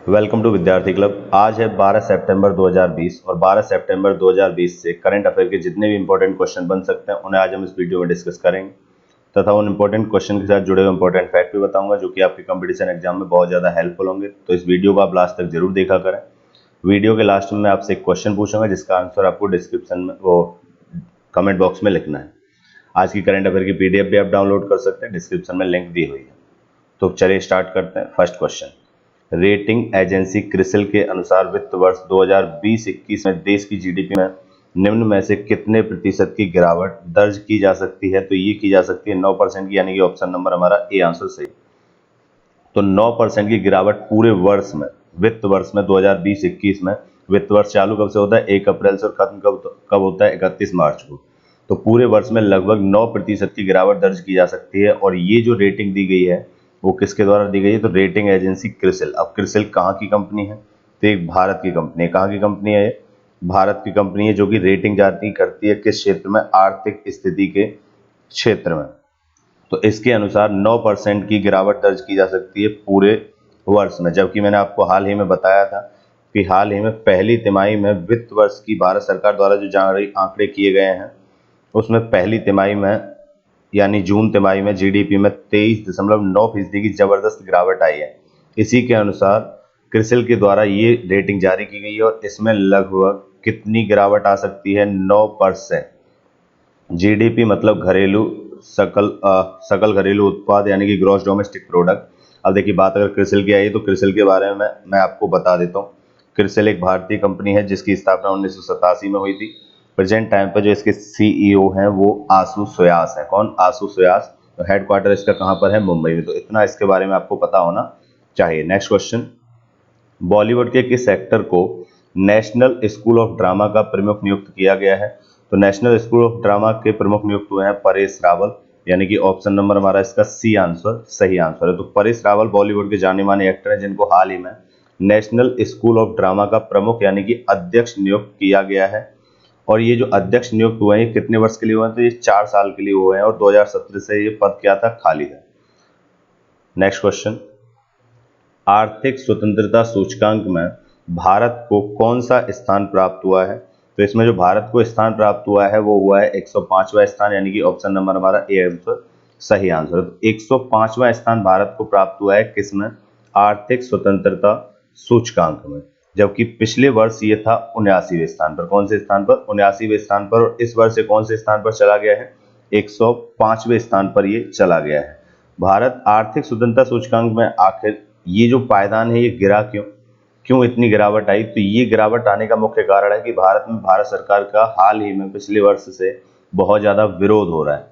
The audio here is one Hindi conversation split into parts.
वेलकम टू विद्यार्थी क्लब। आज है 12 सितंबर 2020 और 12 सितंबर 2020 से करंट अफेयर के जितने भी इंपॉर्टेंट क्वेश्चन बन सकते हैं उन्हें आज हम इस वीडियो में डिस्कस करेंगे तथा उन इंपॉर्टेंट क्वेश्चन के साथ जुड़े हुए इंपॉर्टेंट फैक्ट भी बताऊंगा जो कि आपके कंपटीशन एग्जाम में बहुत ज़्यादा हेल्पफुल होंगे। तो इस वीडियो को आप लास्ट तक जरूर देखा करें। वीडियो के लास्ट में मैं आपसे एक क्वेश्चन पूछूंगा जिसका आंसर आपको डिस्क्रिप्शन में कमेंट बॉक्स में लिखना है। आज की करंट अफेयर की पीडीएफ भी आप डाउनलोड कर सकते हैं, डिस्क्रिप्शन में लिंक दी हुई है। तो चलिए स्टार्ट करते हैं। First question, rating agency CRISIL के अनुसार वित्त वर्ष 2020-21 में देश की जीडीपी में निम्न में से कितने प्रतिशत की गिरावट दर्ज की जा सकती है? तो ये की जा सकती है 9% की, यानी कि ऑप्शन नंबर हमारा ए आंसर सही। तो 9% की गिरावट पूरे वर्ष में, वित्त वर्ष में 2020-21 में, वित्त वर्ष चालू कब से होता है? 1 अप्रैल से, और खत्म कब होता है? 31 मार्च को। तो पूरे वर्ष में लगभग 9% की गिरावट दर्ज की जा सकती है। और ये जो रेटिंग दी गई है वो किसके द्वारा दी गई है? तो रेटिंग एजेंसी क्रिसिल। अब क्रिसिल कहाँ की कंपनी है? तो एक भारत की कंपनी है। कहाँ की कंपनी है ये? भारत की कंपनी है, जो कि रेटिंग जारी करती है किस क्षेत्र में? आर्थिक स्थिति के क्षेत्र में। तो इसके अनुसार 9% की गिरावट दर्ज की जा सकती है पूरे वर्ष में। जबकि मैंने आपको हाल ही में बताया था कि हाल ही में पहली तिमाही में वित्त वर्ष की भारत सरकार द्वारा जो जारी आंकड़े किए गए हैं उसमें पहली तिमाही में यानी जून तिमाही में जीडीपी में 23.9% की जबरदस्त गिरावट आई है। इसी के अनुसार क्रिसिल के द्वारा ये रेटिंग जारी की गई है और इसमें लगभग कितनी गिरावट आ सकती है? 9%। जीडीपी मतलब सकल घरेलू उत्पाद, यानी कि ग्रॉस डोमेस्टिक प्रोडक्ट। अब देखिए, बात अगर क्रिसिल की आई तो क्रिसिल के बारे में मैं आपको बता देता हूँ। क्रिसिल एक भारतीय कंपनी है जिसकी स्थापना 1987 में हुई थी। प्रेजेंट टाइम पर जो इसके सीईओ हैं वो आशु सुयास है। कौन? आशु सुयास। तो हेडक्वार्टर इसका कहाँ पर है? मुंबई में। तो इतना इसके बारे में आपको पता होना चाहिए। नेक्स्ट क्वेश्चन, बॉलीवुड के किस एक्टर को नेशनल स्कूल ऑफ ड्रामा का प्रमुख नियुक्त किया गया है? तो नेशनल स्कूल ऑफ ड्रामा के प्रमुख नियुक्त हुए हैं परेश रावल, यानी कि ऑप्शन नंबर हमारा इसका सी आंसर सही आंसर है। तो परेश रावल बॉलीवुड के जाने माने एक्टर हैं जिनको हाल ही में नेशनल स्कूल ऑफ ड्रामा का प्रमुख यानी कि अध्यक्ष नियुक्त किया गया है। और ये जो अध्यक्ष नियुक्त हुए हैं ये कितने वर्ष के लिए हुए हैं? तो ये 4 साल के लिए हुए हैं और 2017 से ये पद क्या था? खाली था। नेक्स्ट क्वेश्चन, आर्थिक स्वतंत्रता सूचकांक में भारत को कौन सा स्थान प्राप्त हुआ है? तो इसमें जो भारत को स्थान प्राप्त हुआ है वो हुआ है 105वां स्थान, यानी कि ऑप्शन नंबर हमारा ए आंसर सही आंसर है। तो 105वां स्थान भारत को प्राप्त हुआ है किसमें? आर्थिक स्वतंत्रता सूचकांक में। जबकि पिछले वर्ष ये था 79वें स्थान पर। कौन से स्थान पर? 79वें स्थान पर। और इस वर्ष से कौन से स्थान पर चला गया है? 105वें स्थान पर ये चला गया है। भारत आर्थिक स्वतंत्रता सूचकांक में आखिर ये जो पायदान है ये गिरा क्यों इतनी गिरावट आई? तो ये गिरावट आने का मुख्य कारण है कि भारत में भारत सरकार का हाल ही में पिछले वर्ष से बहुत ज्यादा विरोध हो रहा है।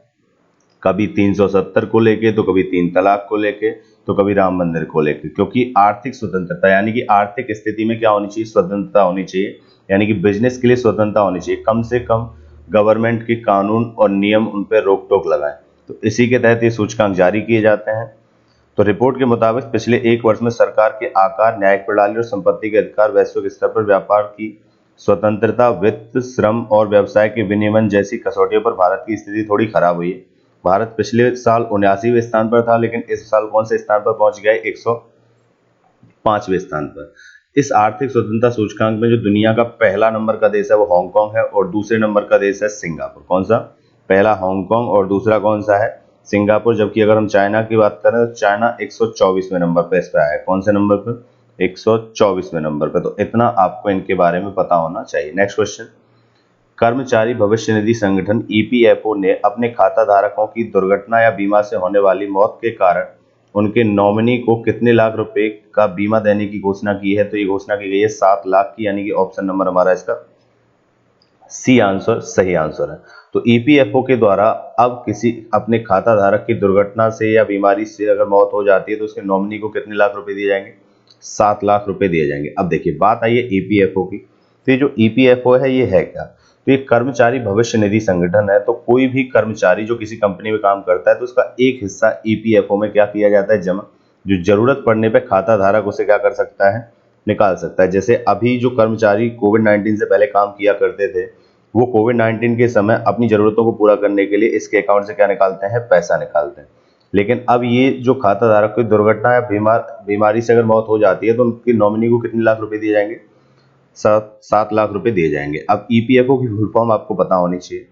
कभी 370 को लेके, तो कभी 3 तलाक को लेके, तो कभी राम मंदिर को लेके। क्योंकि आर्थिक स्वतंत्रता यानी कि आर्थिक स्थिति में क्या होनी चाहिए? स्वतंत्रता होनी चाहिए, यानी कि बिजनेस के लिए स्वतंत्रता होनी चाहिए। कम से कम गवर्नमेंट के कानून और नियम उन पर रोक टोक लगाएं। तो इसी के तहत ये सूचकांक जारी किए जाते हैं। तो रिपोर्ट के मुताबिक पिछले 1 वर्ष में सरकार के आकार, न्यायिक प्रणाली और संपत्ति के अधिकार, वैश्विक स्तर पर व्यापार की स्वतंत्रता, वित्त, श्रम और व्यवसाय के विनियमन जैसी कसौटियों पर भारत की स्थिति थोड़ी खराब हुई है। भारत पिछले साल 79वें स्थान पर था, लेकिन इस साल कौन से स्थान पर पहुंच गया है? 105वें स्थान पर। इस आर्थिक स्वतंत्रता सूचकांक में जो दुनिया का पहला नंबर का देश है वो हांगकांग है और दूसरे नंबर का देश है सिंगापुर। कौन सा? पहला हांगकांग और दूसरा कौन सा है? सिंगापुर। जबकि अगर हम चाइना की बात करें तो चाइना 124वें नंबर पर इस पे आया है। कौन से नंबर पर? 124वें नंबर पर। तो इतना आपको इनके बारे में पता होना चाहिए। नेक्स्ट क्वेश्चन, कर्मचारी भविष्य निधि संगठन ईपीएफओ ने अपने खाता धारकों की दुर्घटना या बीमा से होने वाली मौत के कारण उनके नॉमिनी को कितने लाख रुपए का बीमा देने की घोषणा की है? तो ये घोषणा की गई है 7 लाख की, यानी कि ऑप्शन नंबर हमारा इसका सी आंसर सही आंसर है। तो ईपीएफओ के द्वारा अब किसी अपने खाता धारक की दुर्घटना से या बीमारी से अगर मौत हो जाती है तो उसके नॉमिनी को कितने लाख रुपए दिए जाएंगे? 7 लाख रुपए दिए जाएंगे। अब देखिए, बात आई है ईपीएफओ की। तो ये जो ईपीएफओ है ये है क्या? तो ये कर्मचारी भविष्य निधि संगठन है। तो कोई भी कर्मचारी जो किसी कंपनी में काम करता है तो उसका एक हिस्सा ईपीएफओ में क्या किया जाता है? जमा। जो जरूरत पड़ने पे खाता धारक उसे क्या कर सकता है? निकाल सकता है। जैसे अभी जो कर्मचारी कोविड-19 से पहले काम किया करते थे वो कोविड-19 के समय अपनी जरूरतों को पूरा करने के लिए इसके अकाउंट से क्या निकालते हैं? पैसा निकालते हैं। लेकिन अब ये जो खाता धारक कोई दुर्घटना या बीमारी से अगर मौत हो जाती है तो उनकी नॉमिनी को कितने लाख रुपए दिए जाएंगे? 7 लाख रुपए दिए जाएंगे। अब ईपीएफओ की फुल फॉर्म आपको पता होनी चाहिए,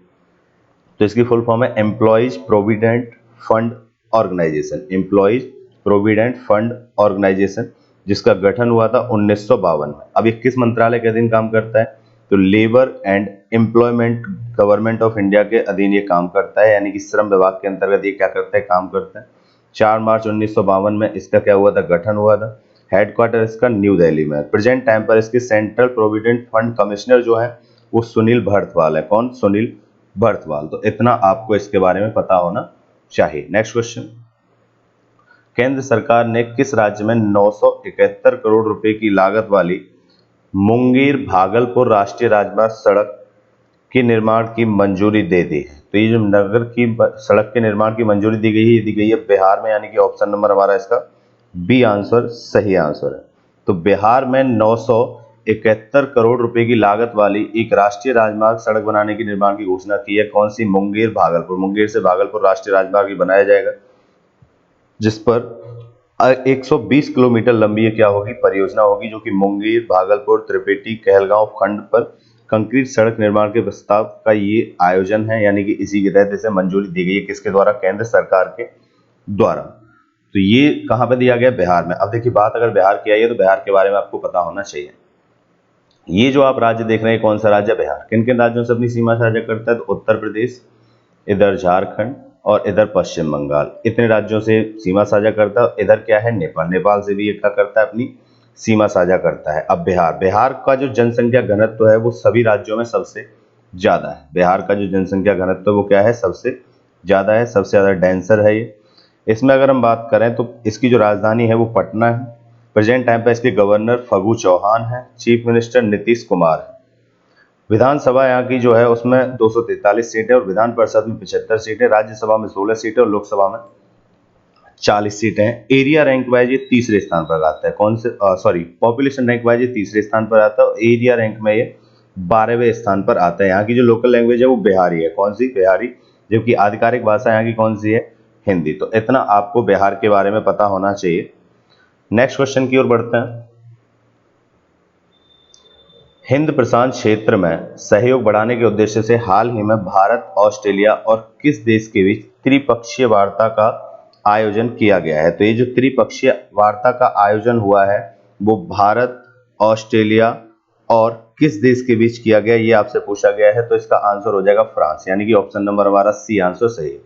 तो इसकी फुल फॉर्म है employees provident fund organisation, employees provident fund organisation, जिसका गठन हुआ था 1952 में। अब ये किस मंत्रालय के अधीन काम करता है? तो labour and employment government of India के अधीन ये काम करता है, यानी कि श्रम विभाग के अंतर्गत ये क्या करता है, काम करता है। 4 मार्च 1952 में इसका क्या हुआ था, गठन हुआ था। हेडक्वार्टर इसका न्यू दिल्ली में। प्रेजेंट टाइम पर इसके सेंट्रल प्रोविडेंट फंड कमिश्नर जो है वो सुनील भरतवाल है। कौन? सुनील भरतवाल। तो इतना आपको इसके बारे में पता होना चाहिए। नेक्स्ट क्वेश्चन, केंद्र सरकार ने किस राज्य में 971 करोड़ रुपए की लागत वाली मुंगेर भागलपुर राष्ट्रीय राजमार्ग सड़क के निर्माण की मंजूरी दे दी है? तो ये जो नगर की सड़क के निर्माण की मंजूरी दी गई है, ये दी गई है बिहार में, यानी कि ऑप्शन नंबर हमारा इसका बी आंसर सही आंसर है। तो बिहार में 971 करोड़ रुपए की लागत वाली एक राष्ट्रीय राजमार्ग सड़क बनाने की निर्माण की घोषणा की है। कौन सी? मुंगेर भागलपुर। मुंगेर से भागलपुर राष्ट्रीय राजमार्ग बनाया जाएगा, जिस पर 120 किलोमीटर लंबी ये क्या होगी, परियोजना होगी, जो कि मुंगेर भागलपुर त्रिपेटी कहलगांव खंड पर कंक्रीट सड़क निर्माण के प्रस्ताव का ये आयोजन है, यानी कि इसी के तहत इसे मंजूरी दी गई है। किसके द्वारा? केंद्र सरकार के द्वारा। तो ये कहां पे दिया गया? बिहार में। अब देखिए, बात अगर बिहार की आई है तो बिहार के बारे में आपको पता होना चाहिए। ये जो आप राज्य देख रहे हैं, कौन सा राज्य? बिहार। किन किन राज्यों से अपनी सीमा साझा करता है? तो उत्तर प्रदेश, इधर झारखंड और इधर पश्चिम बंगाल, इतने राज्यों से सीमा साझा करता है। इधर क्या है? नेपाल। नेपाल से भी ये क्या करता है, अपनी सीमा साझा करता है। अब बिहार का जो जनसंख्या घनत्व है वो सभी राज्यों में सबसे ज्यादा है। बिहार का जो जनसंख्या घनत्व वो क्या है? सबसे ज्यादा है, सबसे ज्यादा डेंसर है ये। इसमें अगर हम बात करें तो इसकी जो राजधानी है वो पटना है। प्रेजेंट टाइम पर इसके गवर्नर फगू चौहान है, चीफ मिनिस्टर नीतीश कुमार है। विधानसभा यहाँ की जो है उसमें 243 सीटें और विधान परिषद में 75 सीटें, राज्यसभा में 16 सीटें और लोकसभा में 40 सीटें हैं। एरिया रैंक वाइज ये तीसरे स्थान पर आता है। कौन से? पॉपुलेशन रैंक वाइज ये तीसरे स्थान पर आता है और एरिया रैंक में ये 12वें स्थान पर आता है। यहाँ की जो लोकल लैंग्वेज है वो बिहारी है। कौन सी? बिहारी। जबकि आधिकारिक भाषा यहाँ की कौन सी है? हिंदी। तो इतना आपको बिहार के बारे में पता होना चाहिए। नेक्स्ट क्वेश्चन की ओर बढ़ते हैं। हिंद प्रशांत क्षेत्र में सहयोग बढ़ाने के उद्देश्य से हाल ही में भारत, ऑस्ट्रेलिया और किस देश के बीच त्रिपक्षीय वार्ता का आयोजन किया गया है? तो ये जो त्रिपक्षीय वार्ता का आयोजन हुआ है वो भारत, ऑस्ट्रेलिया और किस देश के बीच किया गया, ये आपसे पूछा गया है। तो इसका आंसर हो जाएगा फ्रांस, यानी कि ऑप्शन नंबर हमारा सी आंसर सही है।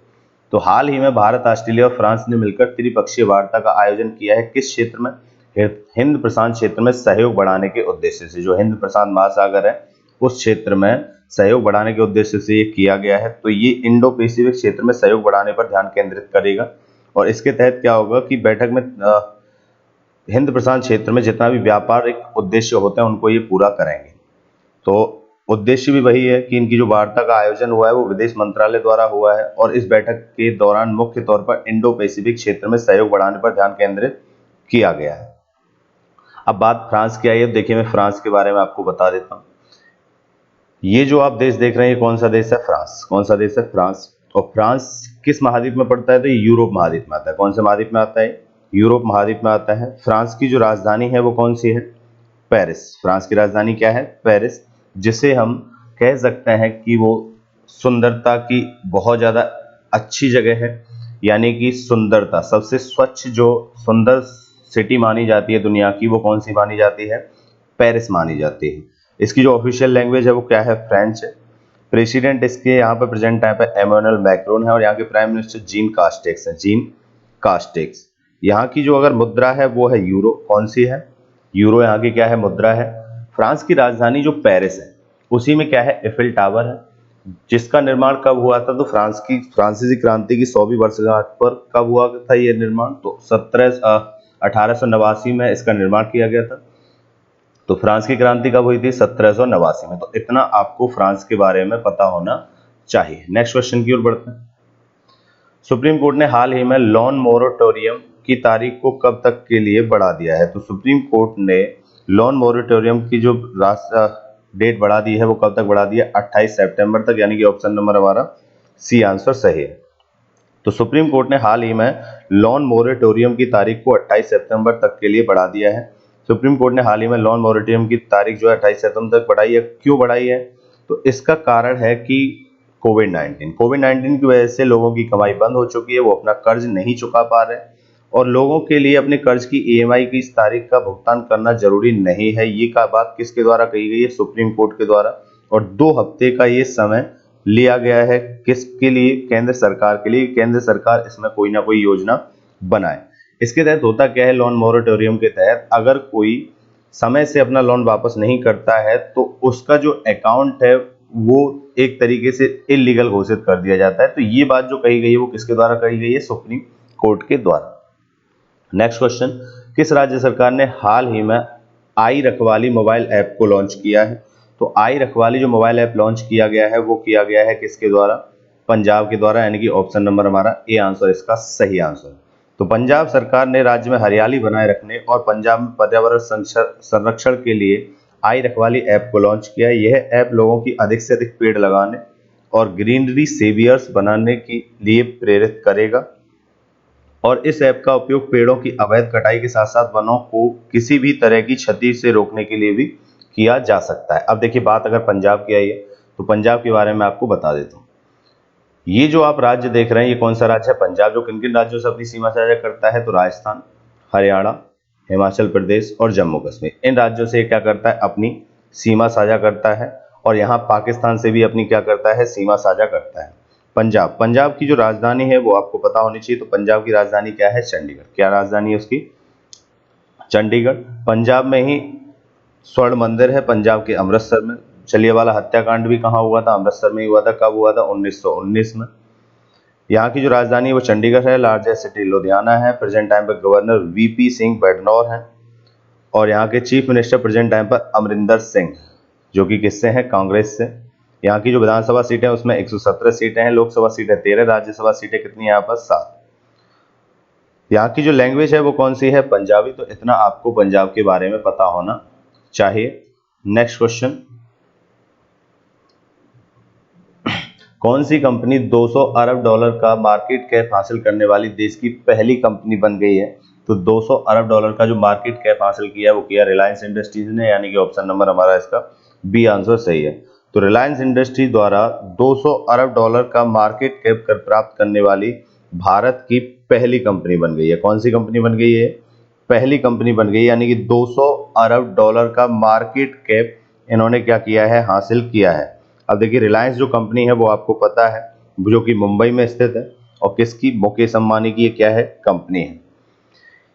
तो हाल ही में भारत, ऑस्ट्रेलिया और फ्रांस ने मिलकर त्रिपक्षीय वार्ता का आयोजन किया है। किस क्षेत्र में? हिंद प्रशांत क्षेत्र में सहयोग बढ़ाने के उद्देश्य से। जो हिंद प्रशांत महासागर है उस क्षेत्र में सहयोग बढ़ाने के उद्देश्य से ये किया गया है। तो ये इंडो पैसिफिक क्षेत्र में सहयोग बढ़ाने पर ध्यान केंद्रित करेगा और इसके तहत क्या होगा कि बैठक में हिंद प्रशांत क्षेत्र में जितना भी व्यापारिक उद्देश्य होते हैं उनको ये पूरा करेंगे। तो उद्देश्य भी वही है कि इनकी जो वार्ता का आयोजन हुआ है वो विदेश मंत्रालय द्वारा हुआ है और इस बैठक के दौरान मुख्य तौर पर इंडो पैसिफिक क्षेत्र में सहयोग बढ़ाने पर ध्यान केंद्रित किया गया है। अब बात फ्रांस की आई है। देखिए, मैं फ्रांस के बारे में आपको बता देता हूं। ये जो आप देश देख रहे हैं, ये कौन सा देश है? फ्रांस। कौन सा देश है? फ्रांस। और फ्रांस किस महाद्वीप में पड़ता है? तो ये यूरोप महाद्वीप में आता है। कौन से महाद्वीप में आता है? यूरोप महाद्वीप में आता है। फ्रांस की जो राजधानी है वो कौन सी है? पेरिस। फ्रांस की राजधानी क्या है? पेरिस, जिसे हम कह सकते हैं कि वो सुंदरता की बहुत ज्यादा अच्छी जगह है, यानी कि सुंदरता सबसे स्वच्छ जो सुंदर सिटी मानी जाती है दुनिया की, वो कौन सी मानी जाती है? पेरिस मानी जाती है। इसकी जो ऑफिशियल लैंग्वेज है वो क्या है? फ्रेंच है। प्रेसिडेंट इसके यहाँ पर प्रेजेंट टाइम पे इमैनुअल मैक्रोन है और यहाँ के प्राइम मिनिस्टर जीन कास्टेक्स है। Jean Castex. यहाँ की जो अगर मुद्रा है वो है यूरो। कौन सी है? यूरो यहाँ की क्या है? मुद्रा है। फ्रांस की राजधानी जो पेरिस है उसी में क्या है? एफिल टावर है, जिसका निर्माण कब हुआ था? तो फ्रांसीसी क्रांति की 100वीं वर्षगांठ पर कब हुआ था ये निर्माण? तो 1889 में इसका निर्माण किया गया था। तो फ्रांस की क्रांति कब हुई थी? 1789 में। तो इतना आपको फ्रांस के बारे में पता होना चाहिए। नेक्स्ट क्वेश्चन की ओर बढ़ते हैं। सुप्रीम कोर्ट ने हाल ही में लोन मोरेटोरियम की तारीख को कब तक के लिए बढ़ा दिया है? तो सुप्रीम कोर्ट ने लोन मोरेटोरियम की जो डेट बढ़ा दी है वो कब तक बढ़ा दी है? 28 सितंबर तक, यानी कि ऑप्शन नंबर हमारा सी आंसर सही है। तो सुप्रीम कोर्ट ने हाल ही में लोन मोरेटोरियम की तारीख को 28 सितंबर तक के लिए बढ़ा दिया है। सुप्रीम कोर्ट ने हाल ही में लोन मोरेटोरियम की तारीख जो है 28 सितंबर तक बढ़ाई है। क्यों बढ़ाई है? तो इसका कारण है कि कोविड-19 की वजह से लोगों की कमाई बंद हो चुकी है, वो अपना कर्ज नहीं चुका पा रहे और लोगों के लिए अपने कर्ज की ईएमआई की इस तारीख का भुगतान करना जरूरी नहीं है। ये का बात किसके द्वारा कही गई है? सुप्रीम कोर्ट के द्वारा। और 2 हफ्ते का ये समय लिया गया है किसके लिए? केंद्र सरकार के लिए। केंद्र सरकार इसमें कोई ना कोई योजना बनाए। इसके तहत होता क्या है? लोन मोरेटोरियम के तहत अगर कोई समय से अपना लोन वापस नहीं करता है तो उसका जो अकाउंट है वो एक तरीके से इलीगल घोषित कर दिया जाता है। तो ये बात जो कही गई है वो किसके द्वारा कही गई है? सुप्रीम कोर्ट के द्वारा। नेक्स्ट क्वेश्चन, किस राज्य सरकार ने हाल ही में आई रखवाली मोबाइल ऐप को लॉन्च किया है? तो आई रखवाली जो मोबाइल ऐप लॉन्च किया गया है वो किया गया है किसके द्वारा? पंजाब के द्वारा, यानी कि ऑप्शन नंबर हमारा ए आंसर इसका सही आंसर। तो पंजाब सरकार ने राज्य में हरियाली बनाए रखने और पंजाब में पर्यावरण संरक्षण के लिए आई रखवाली ऐप को लॉन्च किया है। यह ऐप लोगों की अधिक से अधिक पेड़ लगाने और ग्रीनरी सेवियर्स बनाने के लिए प्रेरित करेगा और इस ऐप का उपयोग पेड़ों की अवैध कटाई के साथ साथ वनों को किसी भी तरह की क्षति से रोकने के लिए भी किया जा सकता है। अब देखिए, बात अगर पंजाब की आई है तो पंजाब के बारे में आपको बता देता हूँ। ये जो आप राज्य देख रहे हैं ये कौन सा राज्य है? पंजाब। जो किन किन राज्यों से अपनी सीमा साझा करता है? तो राजस्थान, हरियाणा, हिमाचल प्रदेश और जम्मू कश्मीर। इन राज्यों से क्या करता है? अपनी सीमा साझा करता है। और यहाँ पाकिस्तान से भी अपनी क्या करता है? सीमा साझा करता है। पंजाब की जो राजधानी है वो आपको पता होनी चाहिए। तो पंजाब की राजधानी क्या है? चंडीगढ़। क्या राजधानी है उसकी? चंडीगढ़। पंजाब में ही स्वर्ण मंदिर है, पंजाब के अमृतसर में। जलियांवाला हत्याकांड भी कहाँ हुआ था? अमृतसर में ही हुआ था। कब हुआ था? 1919 में। यहाँ की जो राजधानी है वो चंडीगढ़ है। लार्जेस्ट सिटी लुधियाना है। प्रेजेंट टाइम पर गवर्नर वीपी सिंह बदनौर हैं और यहाँ के चीफ मिनिस्टर प्रेजेंट टाइम पर अमरिंदर सिंह, जो कि किससे हैं? कांग्रेस से। यहाँ की जो विधानसभा सीटें उसमें 117 सीटें हैं, लोकसभा सीटें 13, राज्यसभा सीटें कितनी है यहाँ पर? 7। यहाँ की जो लैंग्वेज है वो कौन सी है? पंजाबी। तो इतना आपको पंजाब के बारे में पता होना चाहिए। नेक्स्ट क्वेश्चन, कौन सी कंपनी 200 अरब डॉलर का मार्केट कैप हासिल करने वाली देश की पहली कंपनी बन गई है? तो 200 अरब डॉलर का जो मार्केट कैप हासिल किया है वो किया रिलायंस इंडस्ट्रीज ने, यानी कि ऑप्शन नंबर हमारा इसका बी आंसर सही है। तो रिलायंस इंडस्ट्रीज द्वारा 200 अरब डॉलर का मार्केट कैप कर प्राप्त करने वाली भारत की पहली कंपनी बन गई है। कौन सी कंपनी बन गई है? पहली कंपनी बन गई, यानी कि 200 अरब डॉलर का मार्केट कैप इन्होंने क्या किया है? हासिल किया है। अब देखिए, रिलायंस जो कंपनी है वो आपको पता है जो कि मुंबई में स्थित है और किसकी? मुकेश अंबानी की ये क्या है? कंपनी है।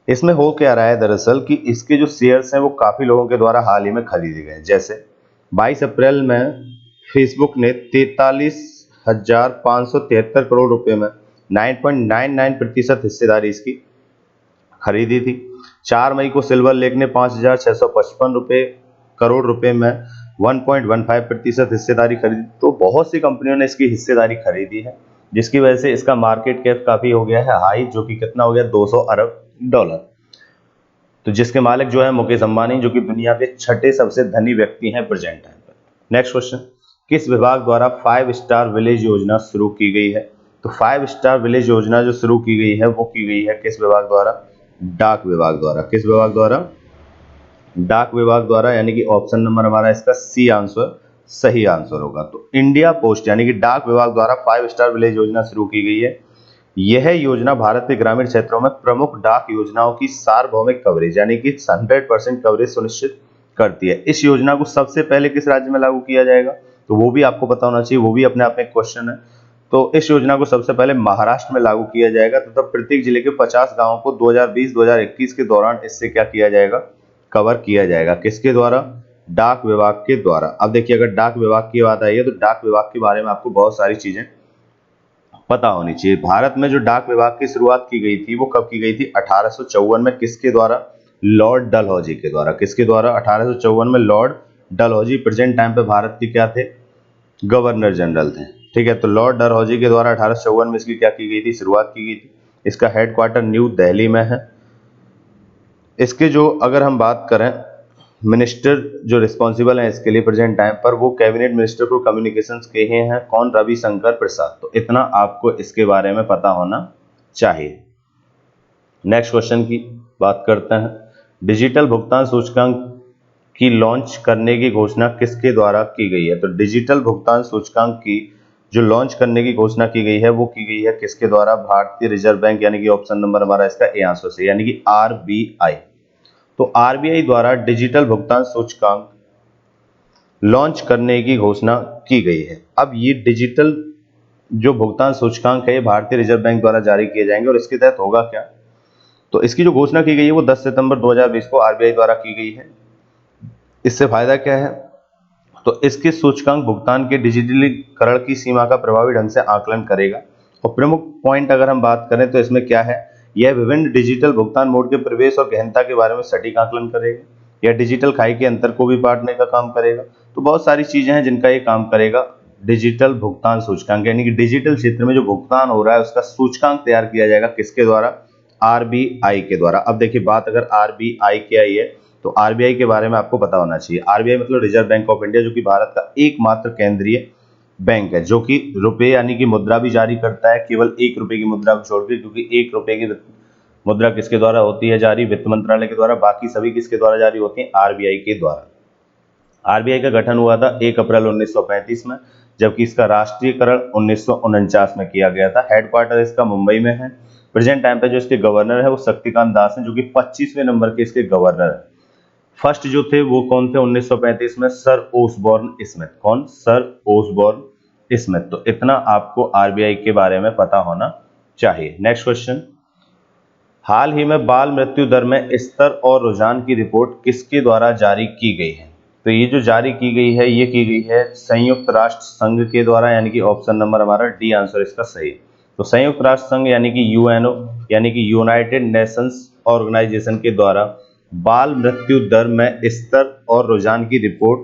इसमें हो क्या रहा है दरअसल कि इसके जो शेयर्स हैं वो काफी लोगों के द्वारा हाल ही में खरीदे गए। जैसे 22 अप्रैल में फेसबुक ने 43,573 करोड़ रुपए में 9.99% हिस्सेदारी इसकी खरीदी थी। 4 मई को सिल्वर लेक ने 5,655 करोड़ रुपए में 1.15% हिस्सेदारी खरीदी। तो बहुत सी कंपनियों ने इसकी हिस्सेदारी खरीदी है, जिसकी वजह से इसका मार्केट कैप काफी हो गया है हाई, जो कि कितना हो गया? 200 अरब डॉलर। तो जिसके मालिक जो है मुकेश अंबानी, जो कि दुनिया के 6ठे सबसे धनी व्यक्ति हैं प्रेजेंट टाइम पर। नेक्स्ट क्वेश्चन, किस विभाग द्वारा 5 स्टार विलेज योजना शुरू की गई है? तो 5 स्टार विलेज योजना जो शुरू की गई है वो की गई है किस विभाग द्वारा? डाक विभाग द्वारा। किस विभाग द्वारा? डाक विभाग द्वारा, यानी कि ऑप्शन नंबर हमारा इसका सी आंसर सही आंसर होगा। तो इंडिया पोस्ट यानी कि डाक विभाग द्वारा 5 स्टार विलेज योजना शुरू की गई है। यह योजना भारत के ग्रामीण क्षेत्रों में प्रमुख डाक योजनाओं की सार्वभौमिक कवरेज यानी कि 100% कवरेज सुनिश्चित करती है। इस योजना को सबसे पहले किस राज्य में लागू किया जाएगा? तो वो भी आपको पता होना चाहिए, वो भी अपने आप में एक क्वेश्चन है। तो इस योजना को सबसे पहले महाराष्ट्र में लागू किया जाएगा तथा प्रत्येक जिले के 50 गांवों को 2020-2021 के दौरान इससे क्या किया जाएगा? कवर किया जाएगा। किसके द्वारा? डाक विभाग के द्वारा। अब देखिए, अगर डाक विभाग की बात आई है तो डाक विभाग के बारे में आपको बहुत सारी चीजें पता होनी चाहिए। भारत में जो डाक विभाग की शुरुआत की गई थी वो कब की गई थी? 1854 में। किसके द्वारा? लॉर्ड डलहौजी के द्वारा। किसके द्वारा? 1854 में लॉर्ड डलहौजी प्रेजेंट टाइम पे भारत के क्या थे? गवर्नर जनरल थे। ठीक है, तो लॉर्ड डलहौजी के द्वारा 1854 में इसकी क्या की गई थी? शुरुआत की गई थी। इसका हेडक्वार्टर न्यू दिल्ली में है। इसके जो अगर हम बात करें मिनिस्टर जो रिस्पॉन्सिबल है इसके लिए प्रेजेंट टाइम पर, वो कैबिनेट मिनिस्टर फॉर कम्युनिकेशंस के हैं कौन, रविशंकर प्रसाद। तो इतना आपको इसके बारे में पता होना चाहिए। नेक्स्ट क्वेश्चन की बात करते हैं। डिजिटल भुगतान सूचकांक की लॉन्च करने की घोषणा किसके द्वारा की गई है? तो डिजिटल भुगतान सूचकांक की जो लॉन्च करने की घोषणा की गई है वो की गई है किसके द्वारा? भारतीय रिजर्व बैंक, यानी कि ऑप्शन नंबर हमारा इसका ए आंसर से, यानी कि आरबीआई। तो आरबीआई द्वारा डिजिटल भुगतान सूचकांक लॉन्च करने की घोषणा की गई है। अब ये डिजिटल जो भुगतान सूचकांक है भारतीय रिजर्व बैंक द्वारा जारी किए जाएंगे और इसके तहत होगा क्या? तो इसकी जो घोषणा की गई है वो 10 सितंबर 2020 को आरबीआई द्वारा की गई है। इससे फायदा क्या है? तो इसके सूचकांक भुगतान के डिजिटलीकरण की सीमा का प्रभावी ढंग से आकलन करेगा। और प्रमुख पॉइंट अगर हम बात करें तो इसमें क्या है, यह विभिन्न डिजिटल भुगतान मोड के प्रवेश और गहनता के बारे में सटीक आकलन करेगा। यह डिजिटल खाई के अंतर को भी बांटने का काम करेगा। तो बहुत सारी चीजें हैं जिनका ये काम करेगा डिजिटल भुगतान सूचकांक, यानी कि डिजिटल क्षेत्र में जो भुगतान हो रहा है उसका सूचकांक तैयार किया जाएगा किसके द्वारा? आरबीआई के द्वारा। अब देखिए बात अगर आरबीआई की आई है तो आरबीआई के बारे में आपको पता होना चाहिए। आरबीआई मतलब रिजर्व बैंक ऑफ इंडिया, जो कि भारत का एकमात्र केंद्रीय बैंक है जो कि रुपए यानी कि मुद्रा भी जारी करता है, केवल 1 रुपए की मुद्रा को छोड़कर, क्योंकि 1 रुपए की मुद्रा किसके द्वारा होती है जारी? वित्त मंत्रालय के द्वारा। बाकी सभी किसके द्वारा जारी होती है? आरबीआई के द्वारा। आरबीआई का गठन हुआ था 1 अप्रैल 1935 में, जबकि इसका राष्ट्रीयकरण 1949 में किया गया था। हेडक्वार्टर इसका मुंबई में है। प्रेजेंट टाइम पे जो इसके गवर्नर है वो शक्तिकांत दास हैं, जो कि 25वें नंबर के इसके गवर्नर है। फर्स्ट जो थे वो कौन थे 1935 में? Sir Osborne Smith. कौन? Sir Osborne Smith. तो इतना आपको आरबीआई के बारे में पता होना चाहिए। Next question. हाल ही में बाल मृत्यु दर में स्तर और रुझान की रिपोर्ट किसके द्वारा जारी की गई है? तो ये जो जारी की गई है ये की गई है संयुक्त राष्ट्र संघ के द्वारा, यानी कि ऑप्शन नंबर हमारा डी आंसर इसका सही। तो संयुक्त राष्ट्र संघ यानी कि यूएनओ, यानी कि यूनाइटेड नेशंस ऑर्गेनाइजेशन के द्वारा बाल मृत्यु दर में स्तर और रुझान की रिपोर्ट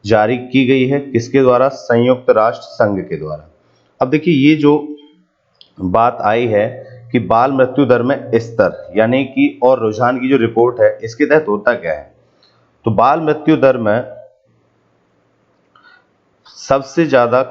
जारी की गई है किसके द्वारा? संयुक्त राष्ट्र संघ के द्वारा। अब देखिए ये जो बात आई है कि बाल मृत्यु दर में स्तर यानी कि और रुझान की जो रिपोर्ट है इसके तहत होता क्या है? तो बाल मृत्यु दर में सबसे ज्यादा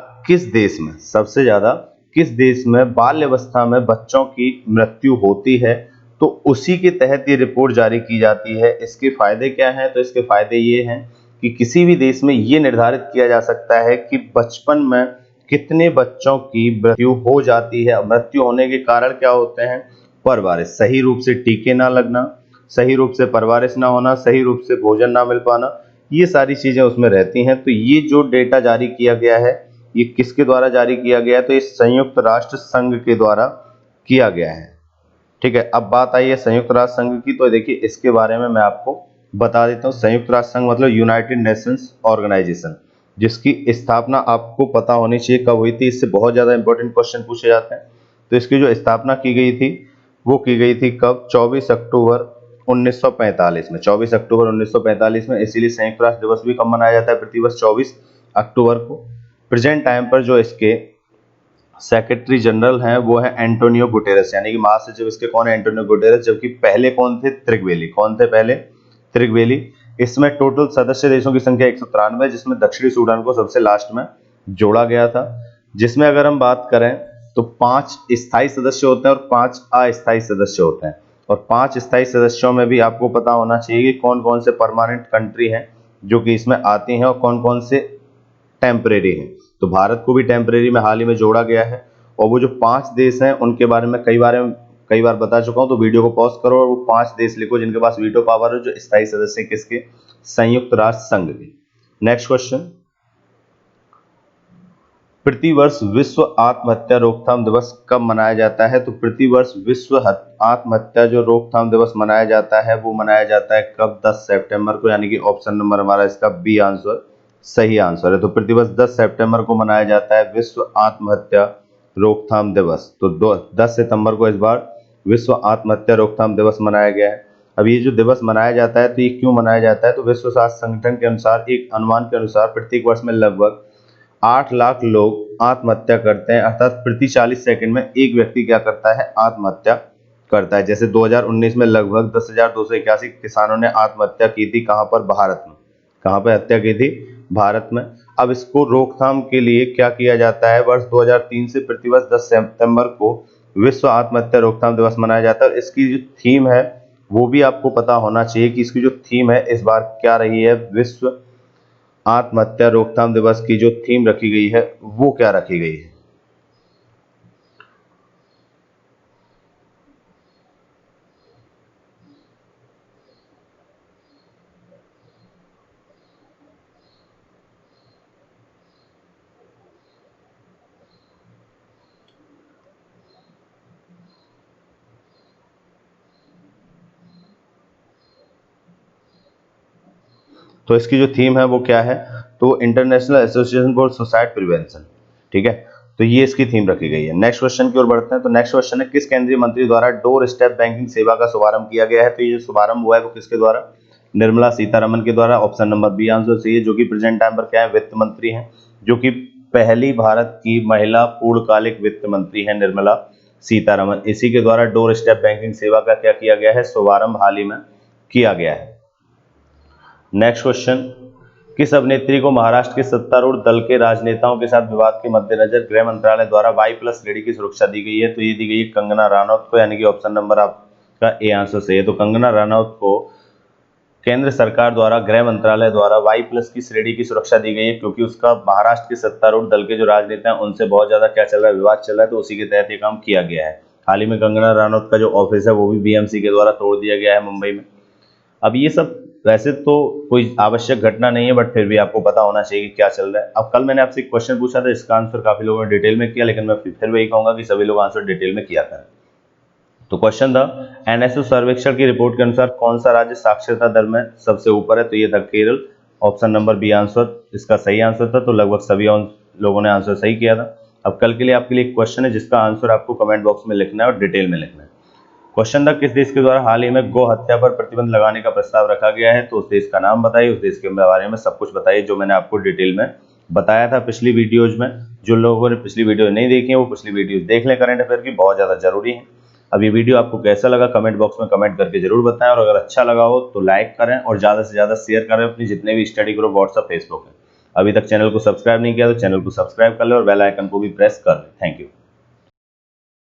किस देश में बाल्यावस्था में बच्चों की मृत्यु होती है, तो उसी के तहत ये रिपोर्ट जारी की जाती है। इसके फायदे क्या हैं? तो इसके फायदे ये हैं कि किसी भी देश में ये निर्धारित किया जा सकता है कि बचपन में कितने बच्चों की मृत्यु हो जाती है। मृत्यु होने के कारण क्या होते हैं? परवरिश, सही रूप से टीके ना लगना, सही रूप से परवरिश ना होना, सही रूप से भोजन ना मिल पाना, ये सारी चीजें उसमें रहती हैं। तो ये जो डेटा जारी किया गया है ये किसके द्वारा जारी किया गया है? तो ये संयुक्त राष्ट्र संघ के द्वारा किया गया है। ठीक है, अब बात आई है संयुक्त राष्ट्र संघ की। तो देखिए इसके बारे में मैं आपको बता देता हूँ। संयुक्त राष्ट्र संघ मतलब यूनाइटेड नेशंस ऑर्गेनाइजेशन, जिसकी स्थापना आपको पता होनी चाहिए कब हुई थी। इससे बहुत ज्यादा इंपॉर्टेंट क्वेश्चन पूछे जाते हैं। तो इसकी जो स्थापना की गई थी वो की गई थी कब? 24 अक्टूबर 1945 में। 24 अक्टूबर 1945 में। इसीलिए संयुक्त राष्ट्र दिवस भी कब मनाया जाता है? प्रतिवर्ष 24 अक्टूबर को। प्रेजेंट टाइम पर जो इसके सेक्रेटरी जनरल हैं वो है एंटोनियो गुटेरेस, यानी कि महासचिव इसके कौन है? Antonio Guterres. जबकि पहले कौन थे? त्रिगवेली। कौन थे पहले? त्रिगवेली। इसमें टोटल सदस्य देशों की संख्या 193, जिसमें दक्षिणी सूडान को सबसे लास्ट में जोड़ा गया था। जिसमें अगर हम बात करें तो 5 स्थायी सदस्य होते हैं और 5 अस्थायी सदस्य होते हैं। और 5 स्थायी सदस्यों में भी आपको पता होना चाहिए कि कौन कौन से परमानेंट कंट्री हैं जो कि इसमें आती हैं और कौन कौन से टेम्परेरी हैं। तो भारत को भी टेम्परेरी में हाल ही में जोड़ा गया है। और वो जो 5 देश हैं उनके बारे में कई बार बता चुका हूं, तो वीडियो को पॉज करो और वो 5 देश लिखो जिनके पास वीटो पावर है, जो स्थायी सदस्य हैं किसके? संयुक्त राष्ट्र संघ के। Next question. प्रतिवर्ष विश्व आत्महत्या रोकथाम दिवस कब मनाया जाता है? तो प्रतिवर्ष विश्व आत्महत्या जो रोकथाम दिवस मनाया जाता है वो मनाया जाता है कब? 10 सितंबर को, यानी कि ऑप्शन नंबर हमारा इसका बी आंसर सही आंसर है। तो प्रतिवर्ष 10 सितंबर को मनाया जाता है विश्व आत्महत्या रोकथाम दिवस। तो 10 सितंबर को इस बार विश्व आत्महत्या रोकथाम दिवस मनाया गया है। अब ये जो दिवस मनाया जाता है तो ये क्यों मनाया जाता है? तो विश्व स्वास्थ्य संगठन के अनुसार, एक अनुमान के अनुसार, प्रत्येक वर्ष में लगभग 8 लाख लोग आत्महत्या करते हैं। अर्थात प्रति 40 सेकंड में एक व्यक्ति क्या करता है? आत्महत्या करता है। जैसे 2019 में लगभग 10,281 किसानों ने आत्महत्या की थी। कहाँ पर? भारत में। कहाँ पर हत्या की थी? भारत में। अब इसको रोकथाम के लिए क्या किया जाता है? वर्ष 2003 से प्रतिवर्ष 10 सितंबर को विश्व आत्महत्या रोकथाम दिवस मनाया जाता है। इसकी जो थीम है वो भी आपको पता होना चाहिए कि इसकी जो थीम है इस बार क्या रही है। विश्व आत्महत्या रोकथाम दिवस की जो थीम रखी गई है वो क्या रखी गई है? तो इसकी जो थीम है वो क्या है? तो international association for suicide prevention. ठीक है, तो ये इसकी थीम रखी गई है। नेक्स्ट क्वेश्चन की ओर बढ़ते हैं। तो नेक्स्ट क्वेश्चन है, किस केंद्रीय मंत्री द्वारा डोर स्टेप बैंकिंग सेवा का शुभारंभ किया गया है? तो ये जो शुभारंभ हुआ है वो किसके द्वारा? निर्मला सीतारमन के द्वारा। ऑप्शन नंबर बी आंसर सही है, जो कि प्रेजेंट टाइम पर क्या है? वित्त मंत्री हैं, जो कि पहली भारत की महिला पूर्णकालिक वित्त मंत्री है निर्मला सीतारमन। इसी के द्वारा डोर स्टेप बैंकिंग सेवा का क्या किया गया है? शुभारंभ हाल ही में किया गया है। नेक्स्ट क्वेश्चन, किस अभिनेत्री को महाराष्ट्र के सत्तारूढ़ दल के राजनेताओं के साथ विवाद के मद्देनजर गृह मंत्रालय द्वारा Y+ श्रेणी की सुरक्षा दी गई है? तो ये दी गई है कंगना रनौत को, यानी कि ऑप्शन नंबर आपका ए आंसर सही है। तो कंगना रनौत को केंद्र सरकार द्वारा गृह मंत्रालय द्वारा Y+ की श्रेणी की सुरक्षा दी गई है, क्योंकि उसका महाराष्ट्र के सत्तारूढ़ दल के जो राजनेता हैं उनसे बहुत ज्यादा क्या चल रहा है? विवाद चल रहा है। तो उसी के तहत ये काम किया गया है। हाल ही में कंगना रनौत का जो ऑफिस है वो भी BMC के द्वारा तोड़ दिया गया है मुंबई में। अब ये सब वैसे तो कोई आवश्यक घटना नहीं है, बट फिर भी आपको पता होना चाहिए कि क्या चल रहा है। अब कल मैंने आपसे एक क्वेश्चन पूछा था, इसका आंसर काफी लोगों ने डिटेल में किया, लेकिन मैं फिर वही कहूंगा कि सभी लोग आंसर डिटेल में किया करें। तो क्वेश्चन था, NSO सर्वेक्षण की रिपोर्ट के अनुसार कौन सा राज्य साक्षरता दर में सबसे ऊपर है? तो ये था Kerala. Option number B answer इसका सही आंसर था। तो लगभग सभी लोगों ने आंसर सही किया था। अब कल के लिए आपके लिए एक क्वेश्चन है जिसका आंसर आपको कमेंट बॉक्स में लिखना है और डिटेल में लिखना है। क्वेश्चन था, किस देश के द्वारा हाल ही में गो हत्या पर प्रतिबंध लगाने का प्रस्ताव रखा गया है? तो उस देश का नाम बताइए, उस देश के बारे में सब कुछ बताइए, जो मैंने आपको डिटेल में बताया था पिछली वीडियोज में। जो लोगों ने पिछली वीडियो नहीं देखी है वो पिछली वीडियो देख लें, करंट अफेयर की, बहुत ज्यादा जरूरी है। अब ये वीडियो आपको कैसा लगा कमेंट बॉक्स में कमेंट करके जरूर बताएं, और अगर अच्छा लगा हो तो लाइक करें और ज्यादा से ज्यादा शेयर करें अपनी जितने भी स्टडी ग्रुप व्हाट्सएप फेसबुक है। अभी तक चैनल को सब्सक्राइब नहीं किया तो चैनल को सब्सक्राइब कर ले और बेल आइकन को भी प्रेस कर ले। Thank you.